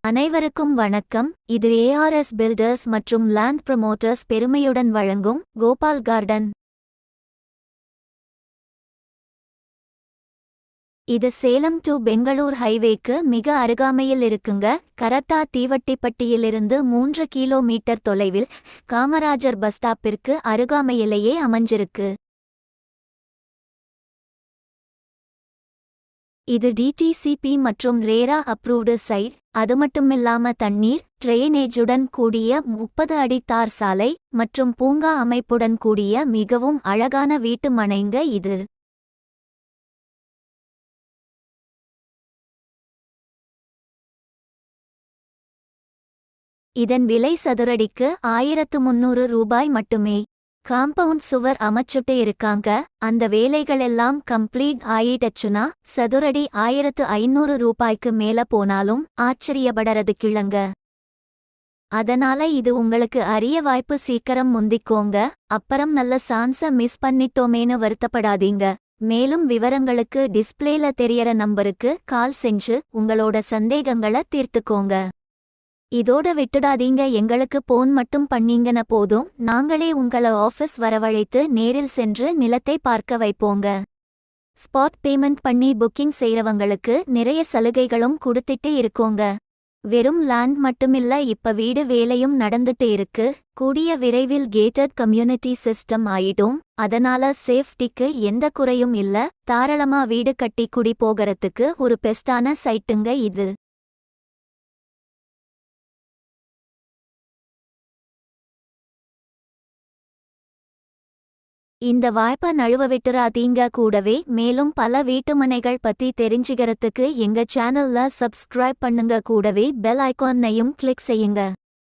அனைவருக்கும் வணக்கம். இது ஏஆர்எஸ் பில்டர்ஸ் மற்றும் லேண்ட் ப்ரமோட்டர்ஸ் பெருமையுடன் வழங்கும் கோபால் கார்டன். இது சேலம் டு பெங்களூர் ஹைவேக்கு மிக அருகாமையில் இருக்குங்க. கரட்டா தீவட்டிப்பட்டியிலிருந்து 3 கிலோமீட்டர் தொலைவில் காமராஜர் பஸ் ஸ்டாப்பிற்கு அருகாமையிலேயே அமைஞ்சிருக்கு. இது டிடிசிபி மற்றும் ரேரா அப்ரூவ்டு சைட். அதுமட்டுமில்லாம தண்ணீர், ட்ரெயினேஜுடன் கூடிய 30 அடி தார் சாலை மற்றும் பூங்கா அமைப்புடன் கூடிய மிகவும் அழகான வீட்டு மனைங்க இது. இதன் விலை சதுரடிக்கு 1300 ரூபாய் மட்டுமே. காம்பவுண்ட் சுவர் அமைச்சுட்டு இருக்காங்க. அந்த வேலைகளெல்லாம் கம்ப்ளீட் ஆயிடுச்சுனா சதுரடி 1500 ரூபாய்க்கு மேல போனாலும் ஆச்சரியப்படறதுக்கில்லங்க. அதனால இது உங்களுக்கு அரிய வாய்ப்பு. சீக்கிரம் முந்திக்கோங்க, அப்புறம் நல்ல சான்ஸ மிஸ் பண்ணிட்டோமேனு வருத்தப்படாதீங்க. மேலும் விவரங்களுக்கு டிஸ்ப்ளேல தெரியற நம்பருக்கு கால் செஞ்சு உங்களோட சந்தேகங்களை தீர்த்துக்கோங்க. இதோட விட்டுடாதீங்க, எங்களுக்கு போன் மட்டும் பண்ணீங்கன போதும், நாங்களே உங்கள ஆஃபீஸ் வரவழைத்து நேரில் சென்று நிலத்தை பார்க்க வைப்போங்க. ஸ்பாட் பேமெண்ட் பண்ணி புக்கிங் செய்றவங்களுக்கு நிறைய சலுகைகளும் கொடுத்துட்டு இருக்கோங்க. வெறும் லேண்ட் மட்டுமில்ல, இப்ப வீடு வேலையும் நடந்துட்டு இருக்கு. கூடிய விரைவில் கேட்டட் கம்யூனிட்டி சிஸ்டம் ஆயிடும். அதனால சேஃப்டிக்கு எந்த குறையும் இல்ல. தாராளமா வீடு கட்டி குடி போகறதுக்கு ஒரு பெஸ்டான சைட்டுங்க இது. இந்த வாய்ப்பை நழுவ விட்டுறாதீங்க. கூடவே மேலும் பல வீட்டுமனைகள் பத்தி தெரிஞ்சுக்கிறதுக்கு எங்க சேனல்ல சப்ஸ்கிரைப் பண்ணுங்க. கூடவே பெல் ஐகானையும் கிளிக் செய்யுங்க.